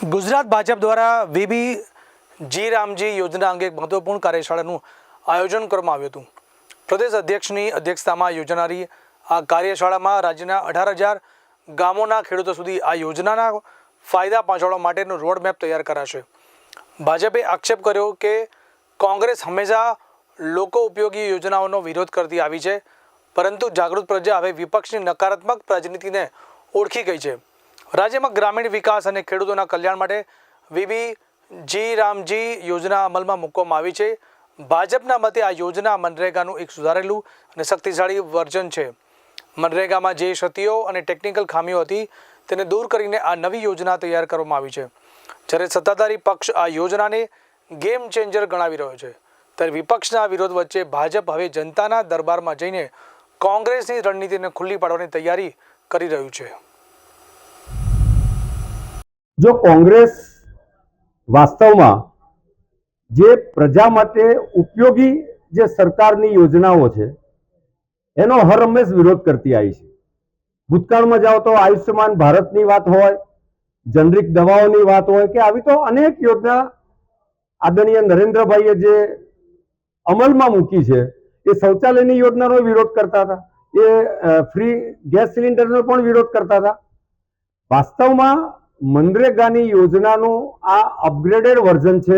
ગુજરાત ભાજપ દ્વારા વીબી જી રામજી યોજના અંગે એક મહત્વપૂર્ણ કાર્યશાળાનું આયોજન કરવામાં આવ્યું હતું. પ્રદેશ અધ્યક્ષની અધ્યક્ષતામાં યોજાનારી આ કાર્યશાળામાં રાજ્યના 18,000 ગામોના ખેડૂતો સુધી આ યોજનાના ફાયદા પહોંચાડવા માટેનો રોડમેપ તૈયાર કરાશે. ભાજપે આક્ષેપ કર્યો કે કોંગ્રેસ હંમેશા લોકો ઉપયોગી યોજનાઓનો વિરોધ કરતી આવી છે, પરંતુ જાગૃત પ્રજા હવે વિપક્ષની નકારાત્મક રાજનીતિને ઓળખી ગઈ છે. રાજ્યમાં ગ્રામીણ વિકાસ અને ખેડૂતોના કલ્યાણ માટે વીબી જી રામજી યોજના અમલમાં મૂકવામાં આવી છે. ભાજપના મતે આ યોજના મનરેગાનું એક સુધારેલું અને શક્તિશાળી વર્ઝન છે. મનરેગામાં જે ક્ષતિઓ અને ટેકનિકલ ખામીઓ હતી તેને દૂર કરીને આ નવી યોજના તૈયાર કરવામાં આવી છે. જ્યારે સત્તાધારી પક્ષ આ યોજનાને ગેમ ચેન્જર ગણાવી રહ્યો છે, ત્યારે વિપક્ષના વિરોધ વચ્ચે ભાજપ હવે જનતાના દરબારમાં જઈને કોંગ્રેસની રણનીતિને ખુલ્લી પાડવાની તૈયારી કરી રહ્યું છે. જો કોંગ્રેસ વાસ્તવમાં જે પ્રજા માટે ઉપયોગી જે સરકારની યોજનાઓ છે એનો હર હંમેશ વિરોધ કરતી આવી છે. ભૂતકાળમાં જાઓ તો આયુષ્યમાન ભારતની વાત હોય, જનરિક દવાઓની વાત હોય કે આવી તો અનેક યોજના આદરણીય નરેન્દ્રભાઈએ જે અમલમાં મૂકી છે. એ શૌચાલયની યોજનાનો વિરોધ કરતા હતા, એ ફ્રી ગેસ સિલિન્ડરનો પણ વિરોધ કરતા હતા. વાસ્તવમાં મનરેગાની યોજનાનું આ અપગ્રેડેડ વર્ઝન છે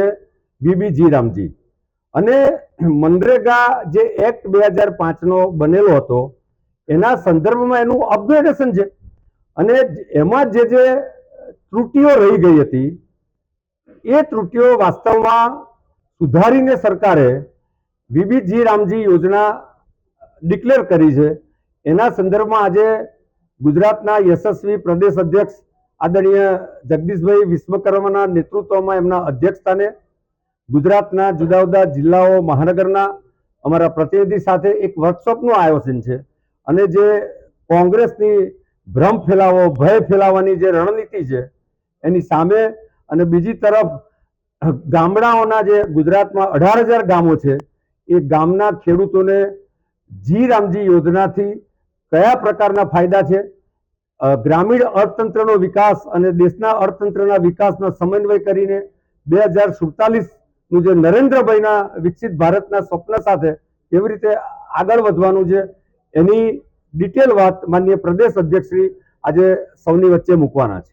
વીબી જી રામજી. અને મનરેગા જે એક્ટ 2005નો બનેલો હતો એના સંદર્ભમાં એનું અપગ્રેડેશન છે. અને એમાં જે ત્રુટીઓ રહી ગઈ હતી એ ત્રુટીઓ વાસ્તવમાં સુધારીને સરકારે વીબી જી રામજી યોજના ડિક્લેર કરી છે. એના સંદર્ભમાં આજે ગુજરાતના યશસ્વી પ્રદેશ અધ્યક્ષ આદરણીય જગદીશભાઈ વિશ્વકર્માના નેતૃત્વમાં એમના અધ્યક્ષસ્થાને ગુજરાતના જુદા જુદા જિલ્લાઓ મહાનગરના અમારા પ્રતિનિધિ સાથે એક વર્કશોપનું આયોજન છે. અને જે કોંગ્રેસની ભ્રમ ફેલાવો, ભય ફેલાવવાની જે રણનીતિ છે એની સામે, અને બીજી તરફ ગામડાઓના જે ગુજરાતમાં 18,000 ગામો છે એ ગામના ખેડૂતોને જી રામજી યોજનાથી કયા પ્રકારના ફાયદા છે, ગ્રામીણ અર્થતંત્રનો વિકાસ અને દેશના અર્થતંત્રના વિકાસનો સમન્વય કરીને 2047નું જે નરેન્દ્રભાઈના વિકસિત ભારતના સ્વપ્ન સાથે કેવી રીતે આગળ વધવાનું છે એની ડિટેલ વાત માનનીય પ્રદેશ અધ્યક્ષશ્રી આજે સૌની વચ્ચે મૂકવાના છે.